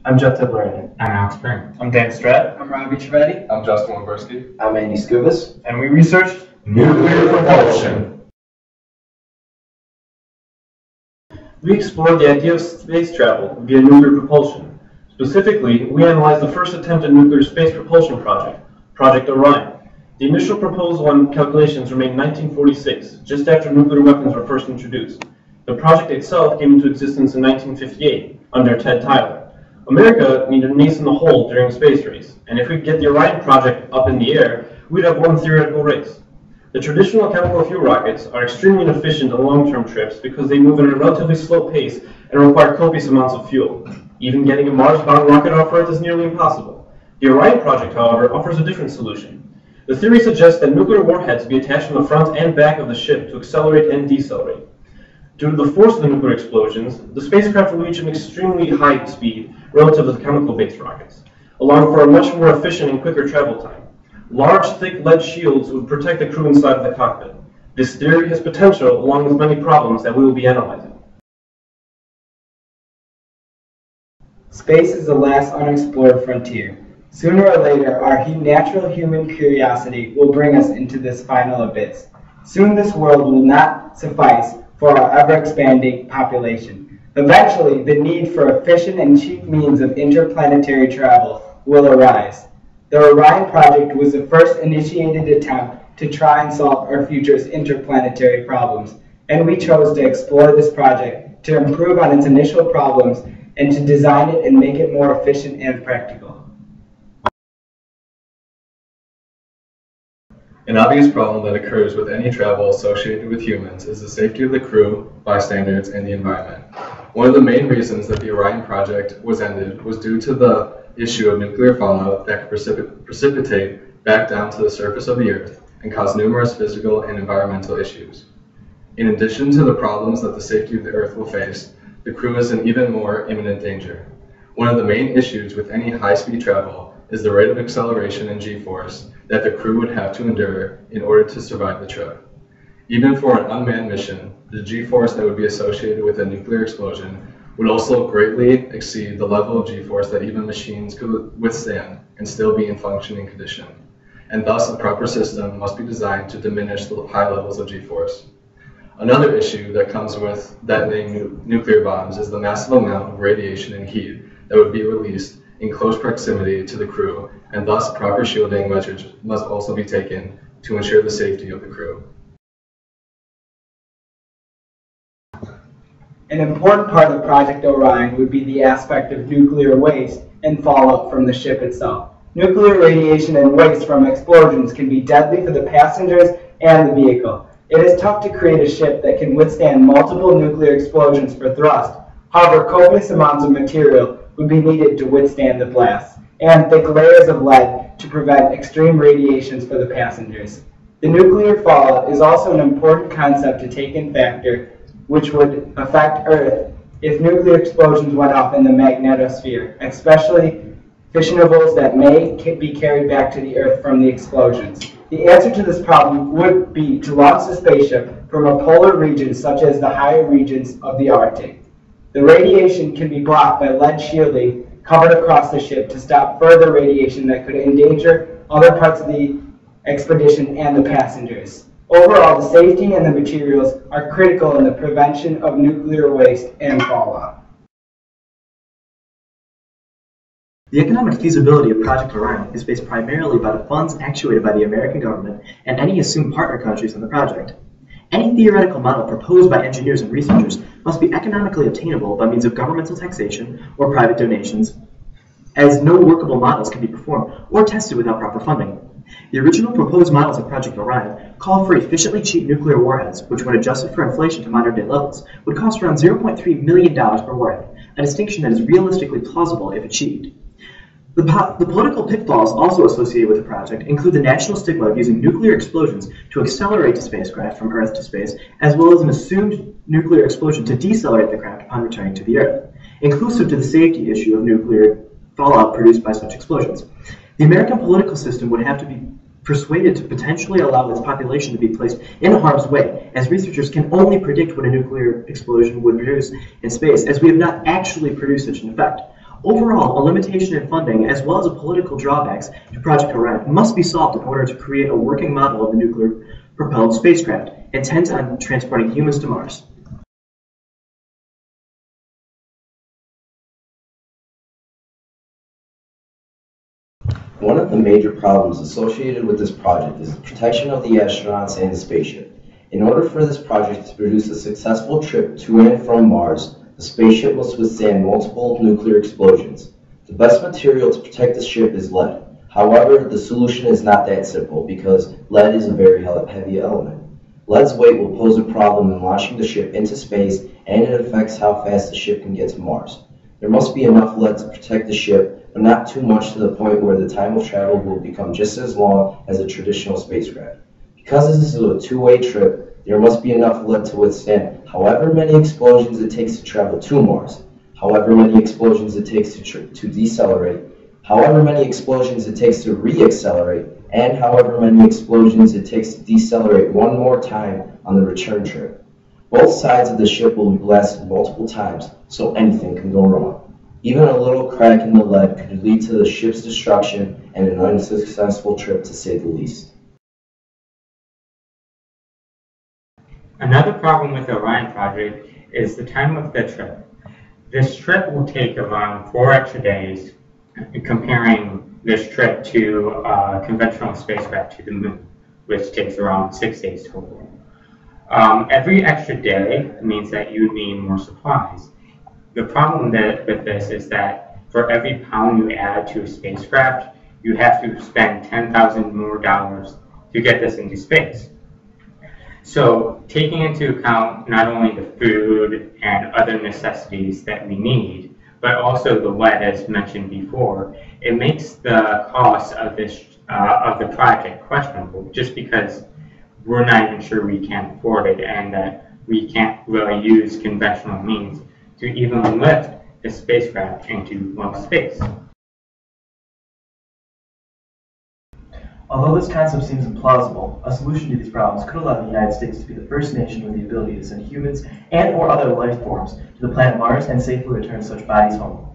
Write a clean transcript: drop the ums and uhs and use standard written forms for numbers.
I'm Jeff Tiblerani. I'm Alex Spring. I'm Dan Stratt. I'm Robbie Trevetti. I'm Justin Wimberski. I'm Andy Skubas. And we researched nuclear propulsion. We explored the idea of space travel via nuclear propulsion. Specifically, we analyzed the first attempt at nuclear space propulsion project, Project Orion. The initial proposal and calculations were made in 1946, just after nuclear weapons were first introduced. The project itself came into existence in 1958, under Ted Tyler. America needed an ace in the hole during a space race, and if we could get the Orion project up in the air, we'd have won theoretical race. The traditional chemical fuel rockets are extremely inefficient on long-term trips because they move at a relatively slow pace and require copious amounts of fuel. Even getting a Mars-bound rocket off Earth is nearly impossible. The Orion project, however, offers a different solution. The theory suggests that nuclear warheads be attached on the front and back of the ship to accelerate and decelerate. Due to the force of the nuclear explosions, the spacecraft will reach an extremely high speed relative to the chemical-based rockets, allowing for a much more efficient and quicker travel time. Large, thick lead shields would protect the crew inside of the cockpit. This theory has potential along with many problems that we will be analyzing. Space is the last unexplored frontier. Sooner or later, our natural human curiosity will bring us into this final abyss. Soon this world will not suffice for our ever-expanding population. Eventually, the need for efficient and cheap means of interplanetary travel will arise. The Orion project was the first initiated attempt to try and solve our future's interplanetary problems, and we chose to explore this project to improve on its initial problems and to design it and make it more efficient and practical. An obvious problem that occurs with any travel associated with humans is the safety of the crew, bystanders, and the environment. One of the main reasons that the Orion project was ended was due to the issue of nuclear fallout that could precipitate back down to the surface of the Earth and cause numerous physical and environmental issues. In addition to the problems that the safety of the Earth will face, the crew is in even more imminent danger. One of the main issues with any high-speed travel is the rate of acceleration and G-force that the crew would have to endure in order to survive the trip. Even for an unmanned mission, the G-force that would be associated with a nuclear explosion would also greatly exceed the level of G-force that even machines could withstand and still be in functioning condition. And thus, a proper system must be designed to diminish the high levels of G-force. Another issue that comes with detonating nuclear bombs is the massive amount of radiation and heat that would be released in close proximity to the crew, and thus proper shielding measures must also be taken to ensure the safety of the crew. An important part of Project Orion would be the aspect of nuclear waste and fallout from the ship itself. Nuclear radiation and waste from explosions can be deadly for the passengers and the vehicle. It is tough to create a ship that can withstand multiple nuclear explosions for thrust. However, copious amounts of material would be needed to withstand the blasts, and thick layers of lead to prevent extreme radiations for the passengers. The nuclear fallout is also an important concept to take in factor, which would affect Earth if nuclear explosions went off in the magnetosphere, especially fissionables that may be carried back to the Earth from the explosions. The answer to this problem would be to launch the spaceship from a polar region such as the higher regions of the Arctic. The radiation can be blocked by lead shielding covered across the ship to stop further radiation that could endanger other parts of the expedition and the passengers. Overall, the safety and the materials are critical in the prevention of nuclear waste and fallout. The economic feasibility of Project Orion is based primarily by the funds actuated by the American government and any assumed partner countries in the project. Any theoretical model proposed by engineers and researchers must be economically obtainable by means of governmental taxation or private donations, as no workable models can be performed or tested without proper funding. The original proposed models of Project Orion call for efficiently cheap nuclear warheads, which when adjusted for inflation to modern-day levels, would cost around $0.3 million per warhead, a distinction that is realistically plausible if achieved. The political pitfalls also associated with the project include the national stigma of using nuclear explosions to accelerate the spacecraft from Earth to space, as well as an assumed nuclear explosion to decelerate the craft upon returning to the Earth, inclusive to the safety issue of nuclear fallout produced by such explosions. The American political system would have to be persuaded to potentially allow its population to be placed in harm's way, as researchers can only predict what a nuclear explosion would produce in space, as we have not actually produced such an effect. Overall, a limitation in funding as well as political drawbacks to Project Orion must be solved in order to create a working model of the nuclear-propelled spacecraft intent on transporting humans to Mars. One of the major problems associated with this project is the protection of the astronauts and the spaceship. In order for this project to produce a successful trip to and from Mars, the spaceship must withstand multiple nuclear explosions. The best material to protect the ship is lead. However, the solution is not that simple because lead is a very heavy element. Lead's weight will pose a problem in launching the ship into space, and it affects how fast the ship can get to Mars. There must be enough lead to protect the ship, but not too much to the point where the time of travel will become just as long as a traditional spacecraft. Because this is a two-way trip, there must be enough lead to withstand however many explosions it takes to travel to Mars, however many explosions it takes to decelerate, however many explosions it takes to re-accelerate, and however many explosions it takes to decelerate one more time on the return trip. Both sides of the ship will be blasted multiple times, so anything can go wrong. Even a little crack in the lead could lead to the ship's destruction and an unsuccessful trip, to say the least. Another problem with the Orion project is the time of the trip. This trip will take around 4 extra days, comparing this trip to a conventional spacecraft to the moon, which takes around 6 days total. Every extra day means that you need more supplies. The problem with this is that for every pound you add to a spacecraft, you have to spend $10,000 more to get this into space. So taking into account not only the food and other necessities that we need, but also the lead, as mentioned before, it makes the cost of the project questionable, just because we're not even sure we can afford it, and that we can't really use conventional means to even lift the spacecraft into space. Although this concept seems implausible, a solution to these problems could allow the United States to be the first nation with the ability to send humans and/or other life forms to the planet Mars and safely return such bodies home.